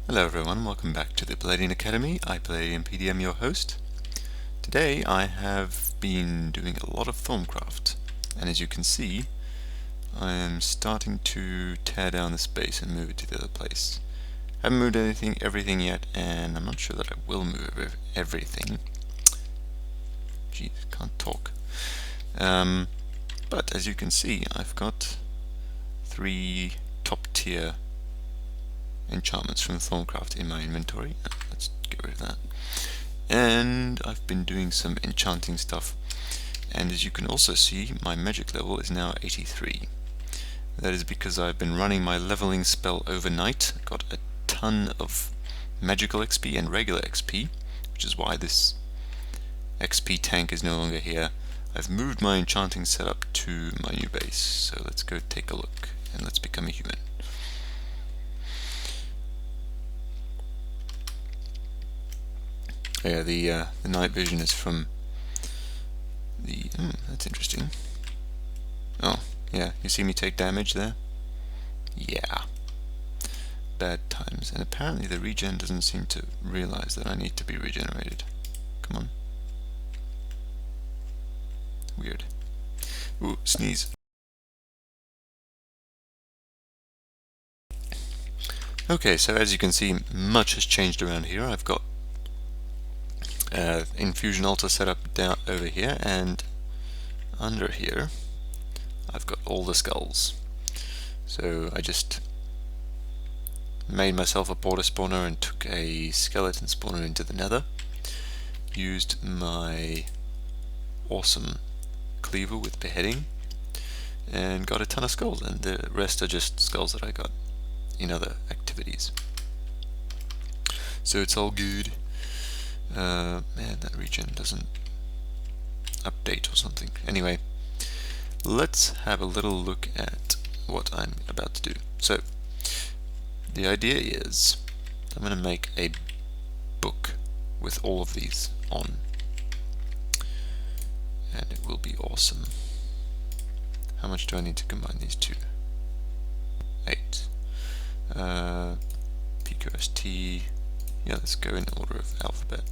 Hello everyone, welcome back to the Palladian Academy. Palladian PDM, your host. Today I have been doing a lot of Thaumcraft, and as you can see, I am starting to tear down this base and move it to the other place. Haven't moved everything yet, and I'm not sure that I will move everything. Jeez, can't talk. But as you can see, I've got 3 top tier enchantments from Thaumcraft in my inventory. Let's get rid of that. And I've been doing some enchanting stuff, and as you can also see, my magic level is now 83. That is because I've been running my leveling spell overnight. Got a ton of magical XP and regular XP, which is why this XP tank is no longer here. I've moved my enchanting setup to my new base, so let's go take a look and let's become a human. Yeah, the night vision is from the... that's interesting. Oh, yeah, you see me take damage there? Yeah. Bad times. And apparently the regen doesn't seem to realize that I need to be regenerated. Come on. Weird. Ooh, sneeze. Okay, so as you can see, much has changed around here. I've got infusion altar set up down over here, and under here I've got all the skulls. So I just made myself a portal spawner and took a skeleton spawner into the nether, used my awesome cleaver with beheading, and got a ton of skulls, and the rest are just skulls that I got in other activities. So it's all good. Man, that regen doesn't update or something. Anyway, let's have a little look at what I'm about to do. So, the idea is I'm going to make a book with all of these on, and it will be awesome. How much do I need to combine these two? 8. PQST. Yeah, let's go in order of alphabet.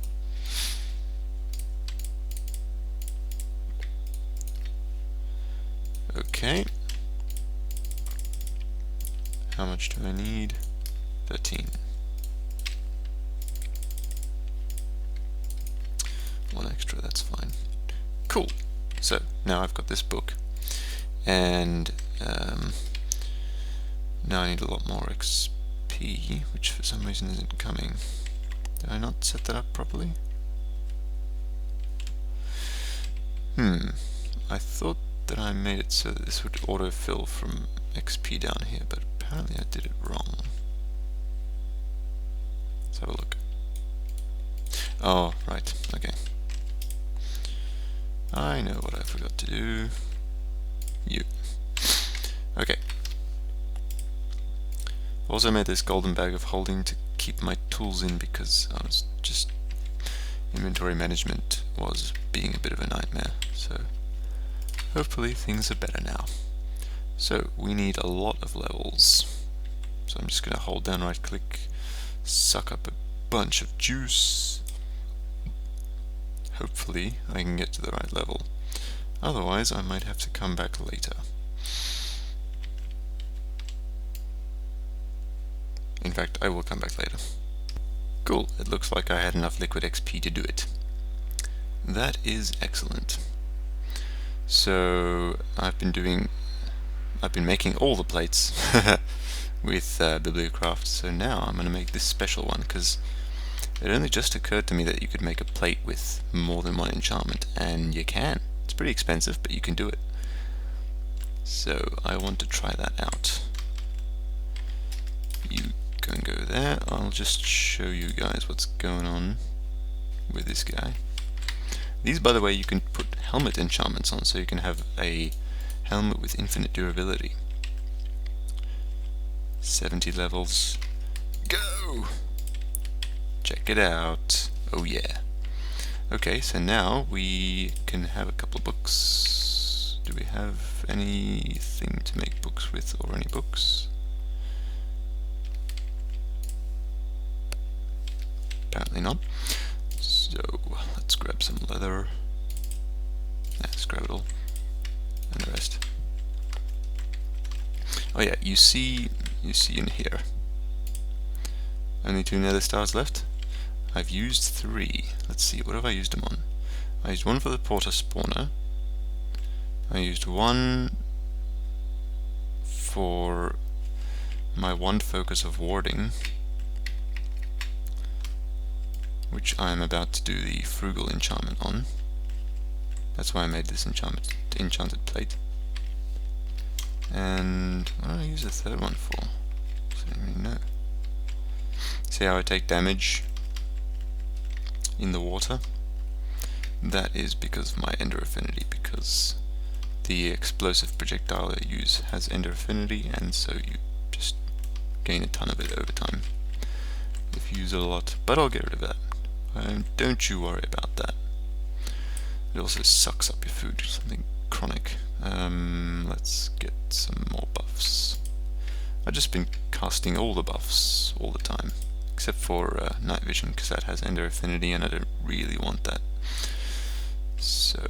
Okay. How much do I need? 13. One extra, that's fine. Cool. So now I've got this book, and now I need a lot more XP, which for some reason isn't coming. Did I not set that up properly? I thought that I made it so that this would autofill from XP down here, but apparently I did it wrong. Let's have a look. Oh, right, okay. I know what I forgot to do. You. Okay. Also made this golden bag of holding to keep my tools in because I was just... inventory management was being a bit of a nightmare, so hopefully things are better now. So we need a lot of levels. So I'm just going to hold down right click, suck up a bunch of juice. Hopefully I can get to the right level. Otherwise I might have to come back later. In fact, I will come back later. Cool, it looks like I had enough liquid XP to do it. That is excellent. So I've been making all the plates with Bibliocraft, so now I'm going to make this special one, because it only just occurred to me that you could make a plate with more than one enchantment, and you can. It's pretty expensive, but you can do it. So I want to try that out. You go and go there. I'll just show you guys what's going on with this guy. These, by the way, you can put helmet enchantments on, so you can have a helmet with infinite durability. 70 levels. Go! Check it out. Oh yeah. Okay, so now we can have a couple of books. Do we have anything to make books with, or any books? apparently not. So let's grab some leather. Let's grab it all. And the rest. Oh yeah, you see in here. Only 2 nether stars left. I've used 3. Let's see, what have I used them on? I used 1 for the porter spawner. I used 1 for my 1 focus of warding, which I'm about to do the frugal enchantment on. That's why I made this enchanted plate. And what do I use the 3rd one for? I don't really know. See how I take damage in the water? That is because of my ender affinity, because the explosive projectile I use has ender affinity, and so you just gain a ton of it over time if you use it a lot. But I'll get rid of that. Don't you worry about that. It also sucks up your food, something chronic. Let's get some more buffs. I've just been casting all the buffs all the time, except for night vision, because that has ender affinity and I don't really want that. So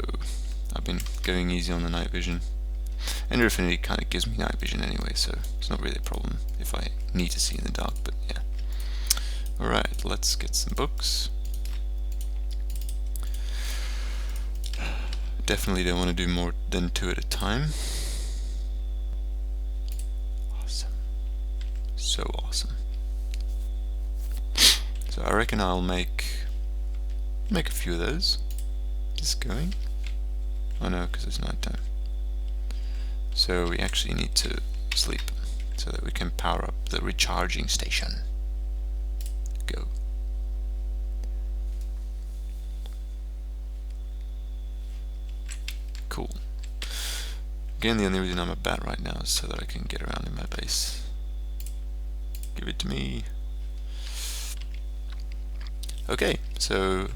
I've been going easy on the night vision. Ender affinity kind of gives me night vision anyway, so it's not really a problem if I need to see in the dark, but yeah. Alright, let's get some books. Definitely don't want to do more than 2 at a time. Awesome. So awesome. So I reckon I'll make a few of those. Just going. Oh no, because it's night time. So we actually need to sleep so that we can power up the recharging station. Go. Cool. Again, the only reason I'm a bat right now is so that I can get around in my base. Give it to me. Okay, so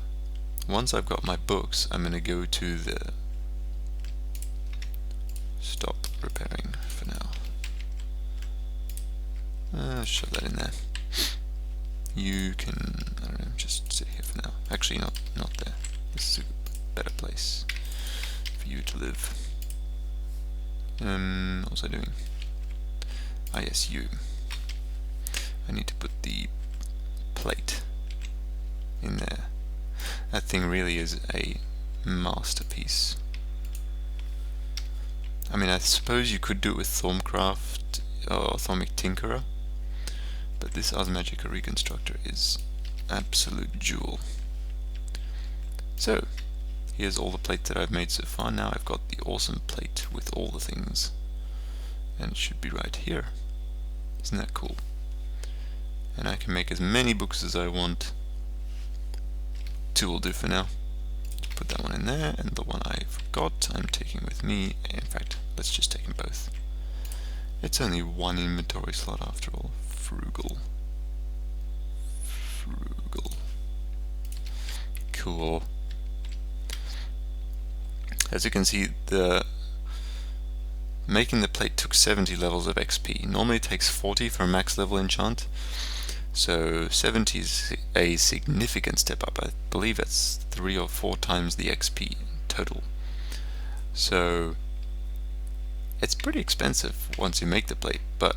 once I've got my books, I'm going to go to the stop repairing for now. I'll shove that in there. You can, I don't know, just sit here for now. Actually, not there. This is a better place for you to live. What was I doing? Ah yes, you. I need to put the plate in there. That thing really is a masterpiece. I mean, I suppose you could do it with Thaumcraft or Thaumic Tinkerer, but this Osmagica Reconstructor is absolute jewel. So, here's all the plate that I've made so far. Now I've got the awesome plate with all the things, and it should be right here. Isn't that cool? And I can make as many books as I want. 2 will do for now. Put that one in there, and the one I've got I'm taking with me. In fact, let's just take them both. It's only 1 inventory slot after all. Frugal. Cool. As you can see, making the plate took 70 levels of XP. Normally it takes 40 for a max level enchant. So 70 is a significant step up. I believe that's 3 or 4 times the XP total. So it's pretty expensive once you make the plate, but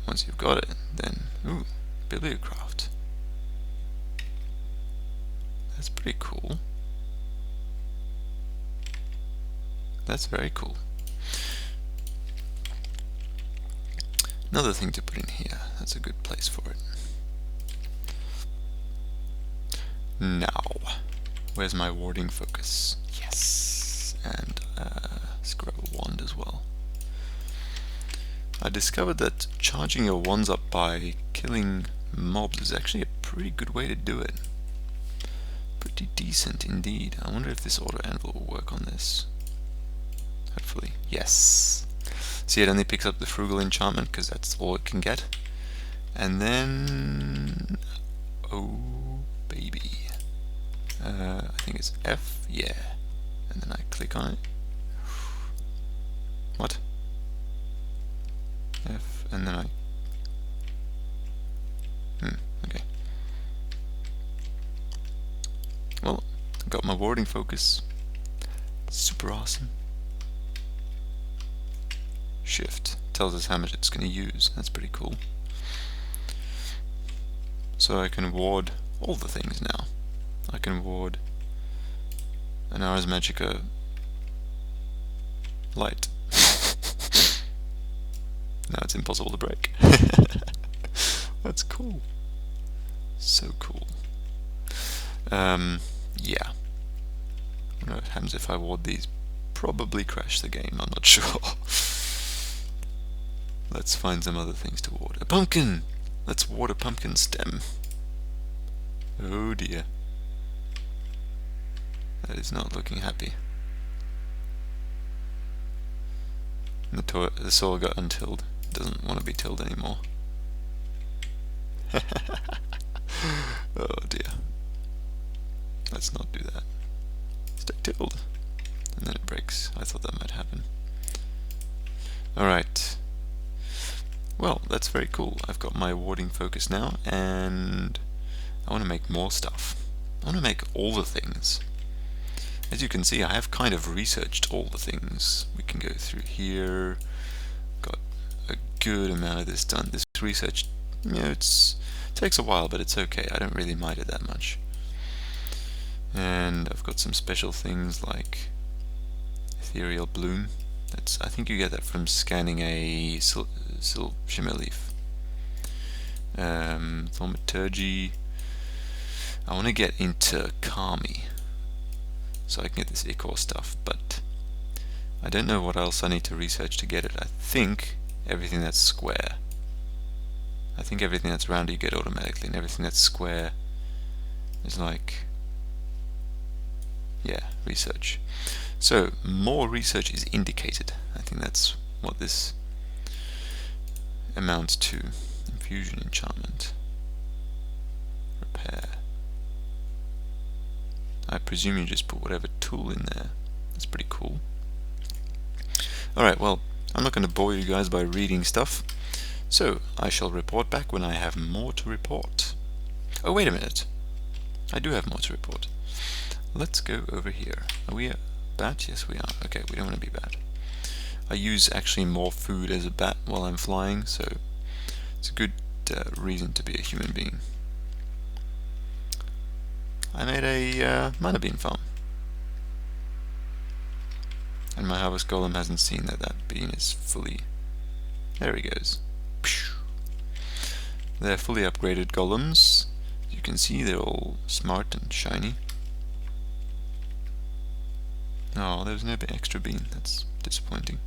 once you've got it, then ooh, Bibliocraft. That's pretty cool. That's very cool. Another thing to put in here. That's a good place for it. Now, where's my warding focus? Yes, and let's grab a wand as well. I discovered that charging your wands up by killing mobs is actually a pretty good way to do it. Pretty decent indeed. I wonder if this auto anvil will work on this. Hopefully, yes. See, it only picks up the frugal enchantment because that's all it can get. And then, oh baby. I think it's F, yeah, and then I click on it. What? F, and then I, okay. got my warding focus. Super awesome. Shift tells us how much it's going to use. That's pretty cool. So I can ward all the things now. I can ward an Ars Magica light. Now it's impossible to break. That's cool. So cool. Yeah. I don't know what happens if I ward these. Probably crash the game, I'm not sure. Let's find some other things to ward. A pumpkin! Let's ward a pumpkin stem. Oh dear. That is not looking happy. And the soil got untilled. It doesn't want to be tilled anymore. Oh dear. Let's not do that. Stay tilled. And then it breaks. I thought that might happen. Alright. Well, that's very cool. I've got my warding focus now, and I want to make more stuff. I want to make all the things. As you can see, I have kind of researched all the things. We can go through here. Got a good amount of this done. This research, you know, it takes a while, but it's okay. I don't really mind it that much. And I've got some special things like ethereal bloom. I think you get that from scanning a shimmer leaf. Thaumaturgy. I want to get into Kami, so I can get this E04 stuff, but I don't know what else I need to research to get it. I think everything that's square. I think everything that's round you get automatically, and everything that's square is like, yeah, research. So more research is indicated. I think that's what this amounts to. Infusion, enchantment, repair. I presume you just put whatever tool in there. That's pretty cool. Alright, well, I'm not going to bore you guys by reading stuff, so I shall report back when I have more to report. Oh, wait a minute. I do have more to report. Let's go over here. Are we a bat? Yes, we are. Okay, we don't want to be bad. I use actually more food as a bat while I'm flying, so it's a good reason to be a human being. I made a mana bean farm, and my harvest golem hasn't seen that that bean is fully. There he goes. They're fully upgraded golems. As you can see, they're all smart and shiny. Oh, there's no extra bean. That's disappointing.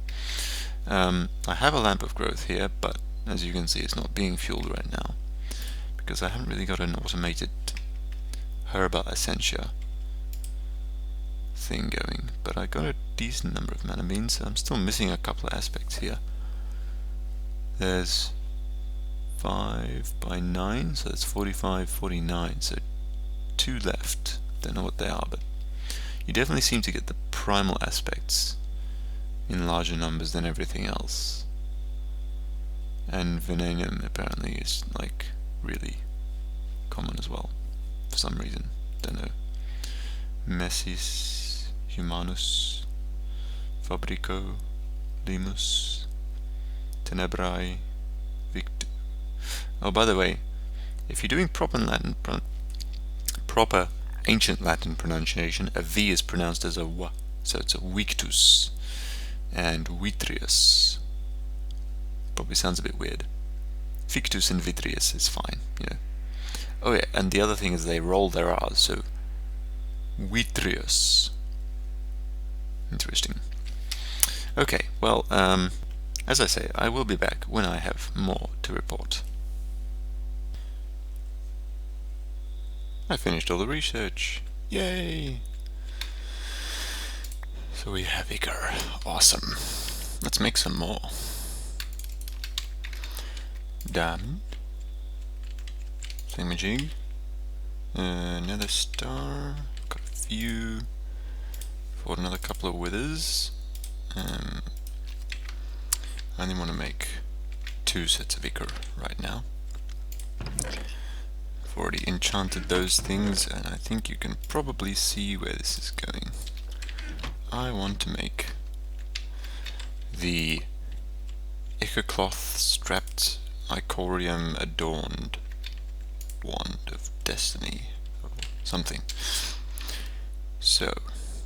I have a lamp of growth here, but as you can see, it's not being fueled right now because I haven't really got an automated Herba Essentia thing going. But I got a decent number of mana beans, so I'm still missing a couple of aspects here. There's 5 by 9, so that's 45, 49. So 2 left. Don't know what they are, but you definitely seem to get the primal aspects in larger numbers than everything else. And Venenum apparently is like really common as well, for some reason. Don't know. Messis, Humanus, Fabrico, Limus, Tenebrae, Victor. Oh, by the way, if you're doing proper ancient Latin pronunciation, a V is pronounced as a W, so it's a Victus and Vitrius. Probably sounds a bit weird. Victus and Vitrius is fine, you know. Oh yeah, and the other thing is they roll their R's, so Vitrius. Interesting. Okay, well, as I say, I will be back when I have more to report. I finished all the research. Yay! So we have Icar. Awesome. Let's make some more. Diamond. Thingamajig. Another star. Got a few. Fought another couple of withers. I only want to make 2 sets of Icar right now. I've already enchanted those things, and I think you can probably see where this is going. I want to make the Ichor-cloth strapped Icorium adorned wand of destiny or something. So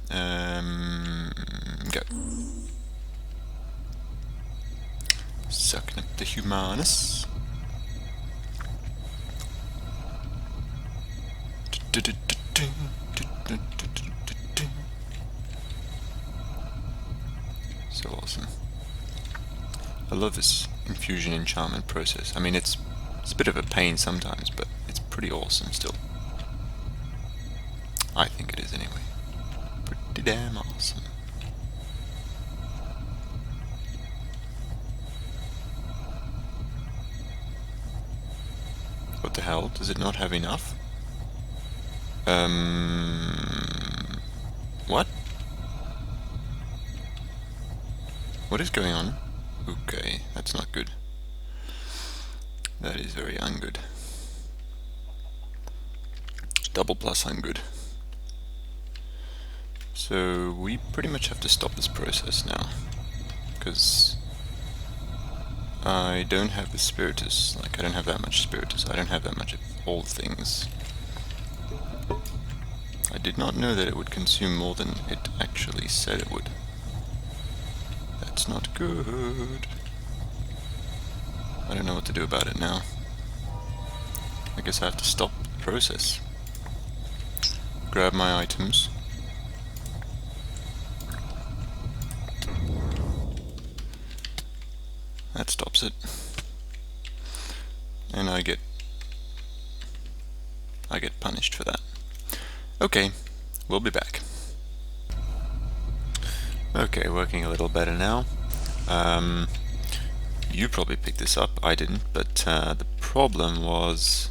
go. Sucking up the Humanus. So awesome. I love this infusion enchantment process. I mean, it's a bit of a pain sometimes, but it's pretty awesome still. I think it is anyway. Pretty damn awesome. What the hell? Does it not have enough? What? What is going on? Okay, that's not good. That is very ungood. Double plus ungood. So we pretty much have to stop this process now, because I don't have the Spiritus. Like, I don't have that much Spiritus. I don't have that much of all things. I did not know that it would consume more than it actually said it would. That's not good. I don't know what to do about it now. I guess I have to stop the process. Grab my items. That stops it. And I get punished for that. Okay, we'll be back. Okay, working a little better now. You probably picked this up, I didn't, but the problem was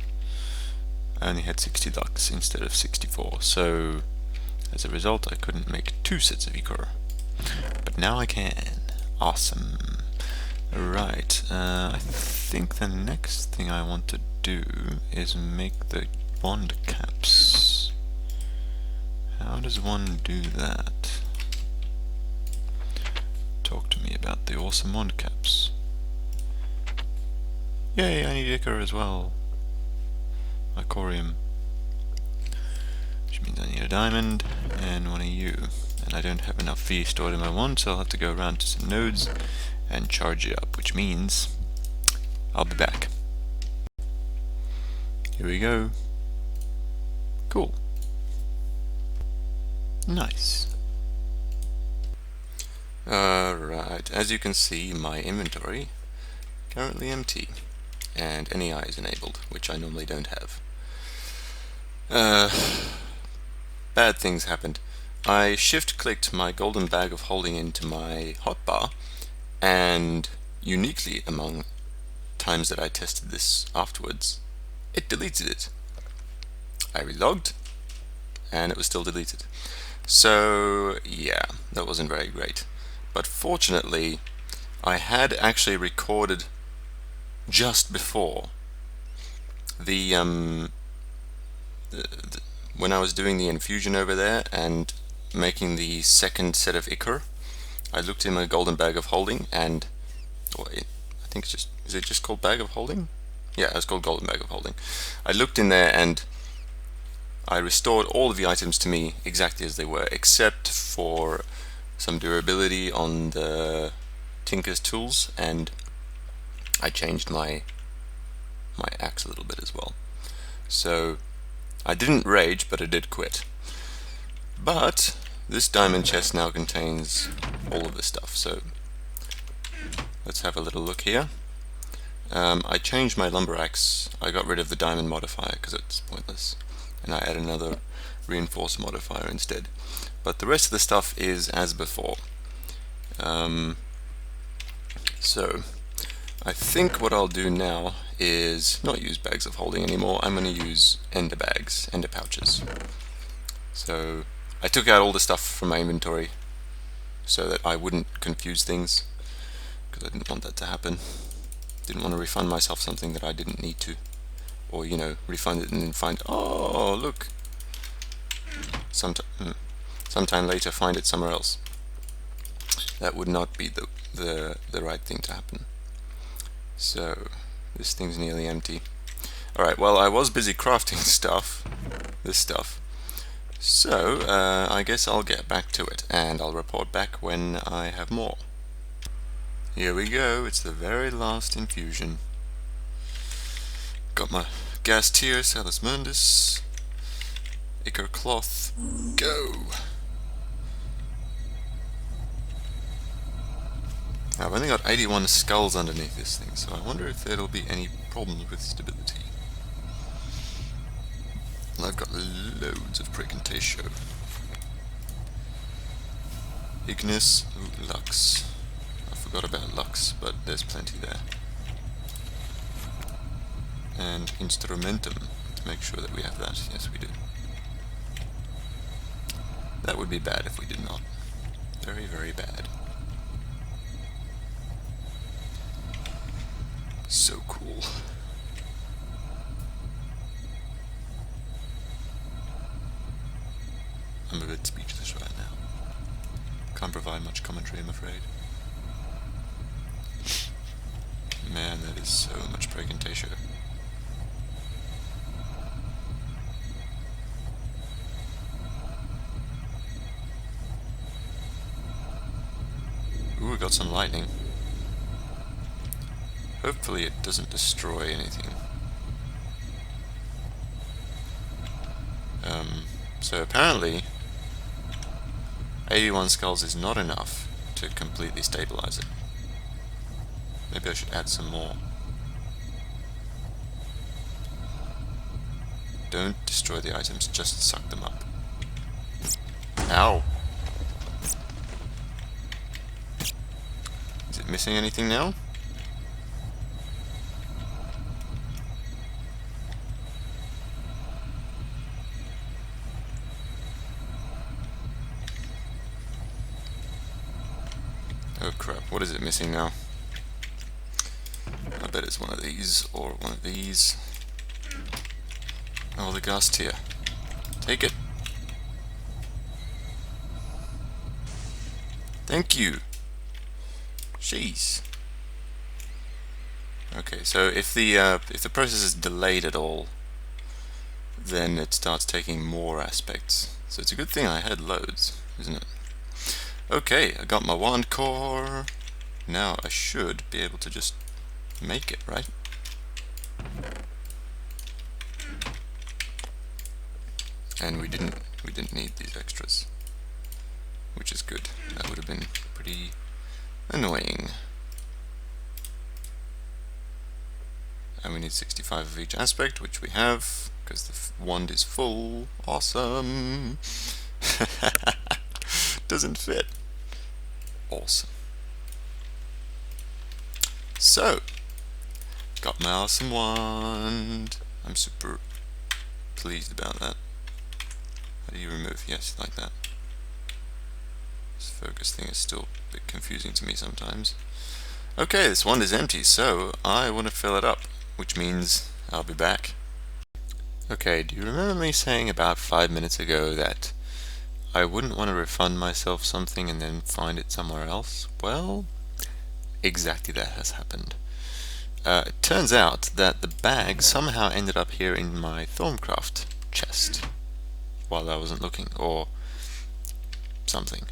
I only had 60 lux instead of 64, so as a result I couldn't make 2 sets of Ichor. But now I can. Awesome. Right, I think the next thing I want to do is make the wand caps. How does one do that? Talk to me about the awesome wand caps. Yay, I need Ichor as well. Icorium. Which means I need a diamond and one of you. And I don't have enough V stored in my wand, so I'll have to go around to some nodes and charge it up, which means I'll be back. Here we go. Cool. Nice. Alright, as you can see, my inventory currently empty, and NEI is enabled, which I normally don't have. Bad things happened. I shift-clicked my golden bag of holding into my hotbar, and uniquely among times that I tested this afterwards, it deleted it. I relogged, and it was still deleted. So yeah, that wasn't very great. But fortunately, I had actually recorded just before when I was doing the infusion over there and making the second set of Ichor. I looked in my golden bag of holding, and I think it's just, is it just called bag of holding? Yeah, it's called golden bag of holding. I looked in there and I restored all of the items to me exactly as they were, except for some durability on the Tinker's tools, and I changed my axe a little bit as well. So I didn't rage, but I did quit. But this diamond chest now contains all of this stuff, so let's have a little look here. I changed my lumber axe. I got rid of the diamond modifier because it's pointless, and I add another reinforced modifier instead. But the rest of the stuff is as before. So I think what I'll do now is not use bags of holding anymore. I'm going to use ender bags, ender pouches. So I took out all the stuff from my inventory so that I wouldn't confuse things, because I didn't want that to happen. Didn't want to refund myself something that I didn't need to. or you know, refund it and then find, oh look, sometime later find it somewhere else. That would not be the right thing to happen. So this thing's nearly empty. Alright, well, I was busy crafting this stuff, so I guess I'll get back to it and I'll report back when I have more. Here we go, it's the very last infusion. Got my gas tier, Salus Mundus, Ichor cloth, go! Now, I've only got 81 skulls underneath this thing, so I wonder if there'll be any problems with stability. And I've got loads of Precantatio. Ignis, ooh, Lux. I forgot about Lux, but there's plenty there. And Instrumentum, to make sure that we have that. Yes, we do. That would be bad if we did not. Very, very bad. So cool. I'm a bit speechless right now. Can't provide much commentary, I'm afraid. Man, that is so much Precantatio. Ooh, we got some lightning. Hopefully it doesn't destroy anything. So apparently 81 skulls is not enough to completely stabilize it. Maybe I should add some more. Don't destroy the items, just suck them up. Ow! Is it missing anything now? Oh crap, what is it missing now? I bet it's one of these, or one of these. Oh, the gas tier. Take it! Thank you! Jeez. Okay, so if the process is delayed at all, then it starts taking more aspects. So it's a good thing I had loads, isn't it? Okay, I got my wand core. Now I should be able to just make it, right? And we didn't need these extras, which is good. That would have been pretty annoying. And we need 65 of each aspect, which we have, because the wand is full. Awesome! Doesn't fit. Awesome. So, got my awesome wand. I'm super pleased about that. How do you remove? Yes, like that. This focus thing is still a bit confusing to me sometimes. Okay, this wand is empty, so I want to fill it up, which means I'll be back. Okay, do you remember me saying about 5 minutes ago that I wouldn't want to refund myself something and then find it somewhere else? Well, exactly that has happened. It turns out that the bag somehow ended up here in my Thaumcraft chest while I wasn't looking, or something.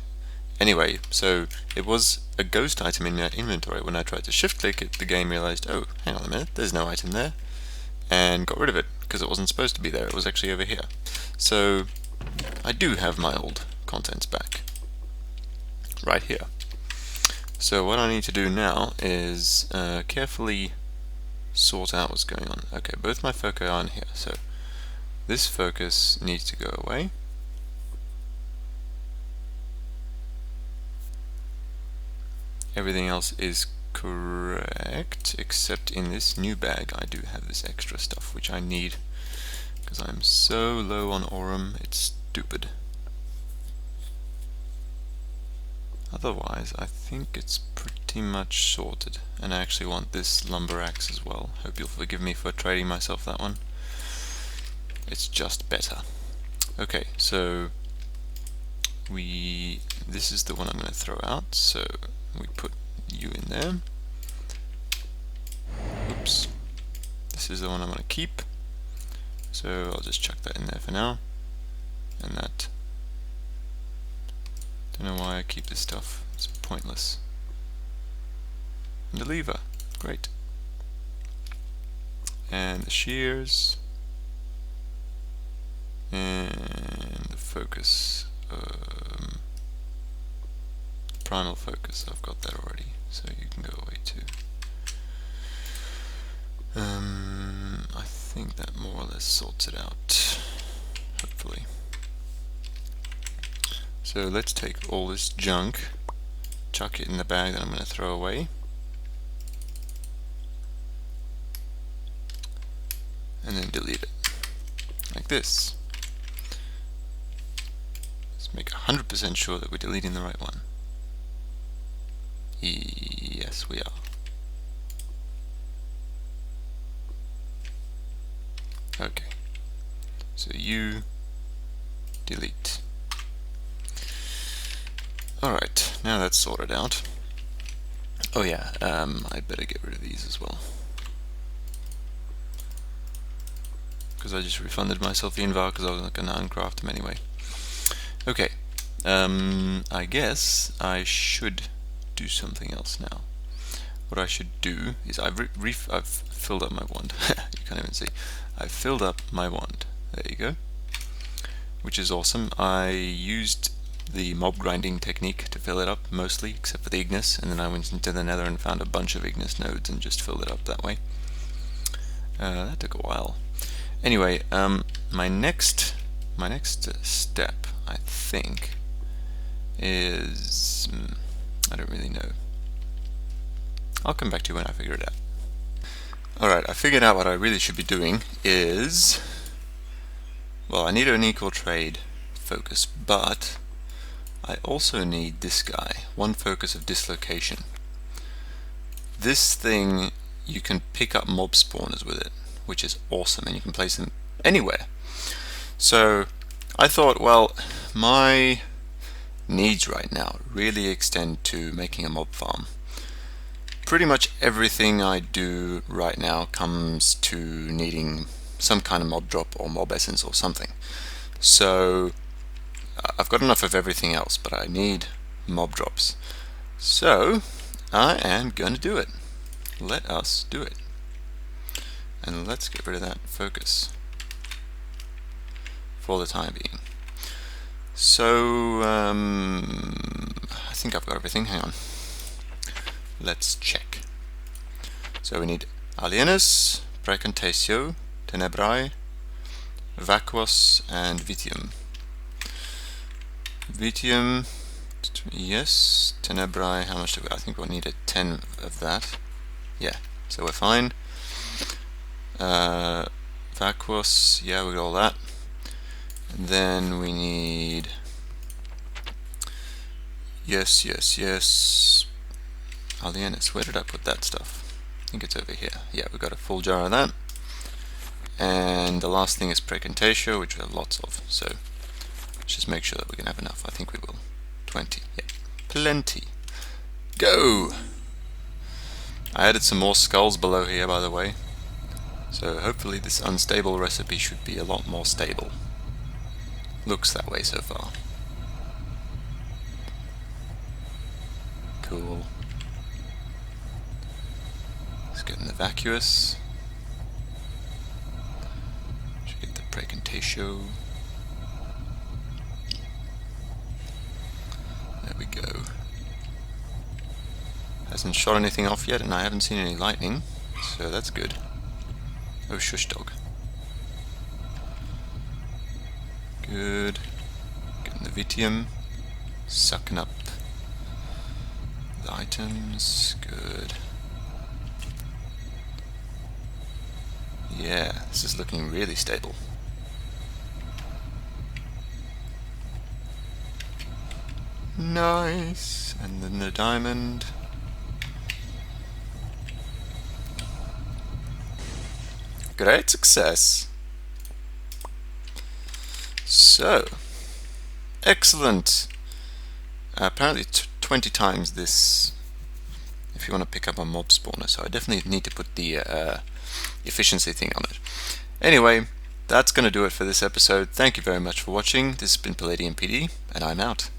Anyway, so it was a ghost item in my inventory. When I tried to shift click it, the game realized, oh, hang on a minute, there's no item there, and got rid of it because it wasn't supposed to be there. It was actually over here. So I do have my old contents back right here. So what I need to do now is carefully sort out what's going on. Okay, both my foci are in here, so this focus needs to go away. Everything else is correct, except in this new bag I do have this extra stuff which I need because I'm so low on aurum, it's stupid. Otherwise, I think it's pretty much sorted. And I actually want this lumber axe as well. Hope you'll forgive me for trading myself that one. It's just better. Okay, so this is the one I'm going to throw out. So we put you in there. Oops. This is the one I'm going to keep. So I'll just chuck that in there for now. And that. Don't know why I keep this stuff. It's pointless. And the lever. Great. And the shears. And the focus. Primal focus. I've got that already. So you can go away too. I think that more or less sorts it out, hopefully. So let's take all this junk, chuck it in the bag that I'm going to throw away, and then delete it, like this. Let's make 100% sure that we're deleting the right one. Yes, we are. Okay, so you delete. Alright, now that's sorted out. Oh yeah, I better get rid of these as well, because I just refunded myself the invar because I was not going to uncraft them anyway. Okay, I guess I should do something else now. What I should do is I've filled up my wand. You can't even see. I've filled up my wand. There you go. Which is awesome. I used the mob grinding technique to fill it up mostly, except for the Ignis, and then I went into the Nether and found a bunch of Ignis nodes and just filled it up that way. That took a while. Anyway, my next step, I think, is I don't really know. I'll come back to you when I figure it out. Alright, I figured out what I really should be doing is, well, I need an equal trade focus, but I also need this guy, one focus of dislocation. This thing, you can pick up mob spawners with it, which is awesome, and you can place them anywhere. So I thought, well, my needs right now really extend to making a mob farm. Pretty much everything I do right now comes to needing some kind of mob drop or mob essence or something. So I've got enough of everything else, but I need mob drops. So I am going to do it. Let us do it. And let's get rid of that focus for the time being. So I think I've got everything. Hang on. Let's check. So we need Alienus, Praecantatio, Tenebrae, Vacuos, and Vitium. Vitium, yes. Tenebrae, how much do we? I think we'll need a 10 of that. Yeah, so we're fine. Vacuos, yeah, we got all that. And then we need yes. Alienus, where did I put that stuff? I think it's over here. Yeah, we got a full jar of that. And the last thing is Praecantatio, which we have lots of. So let's just make sure that we can have enough. I think we will. 20. Yeah, plenty. Go! I added some more skulls below here, by the way. So hopefully this unstable recipe should be a lot more stable. Looks that way so far. Cool. Let's get in the Vacuous. Should get the Praecantatio. There we go. Hasn't shot anything off yet, and I haven't seen any lightning, so that's good. Oh, shush dog. Good. Getting the Vitium. Sucking up the items. Good. Yeah, this is looking really stable. Nice. And then the diamond. Great success. So, excellent. Apparently 20 times this if you want to pick up a mob spawner, so I definitely need to put the efficiency thing on it. Anyway, that's going to do it for this episode. Thank you very much for watching. This has been Palladian PD, and I'm out.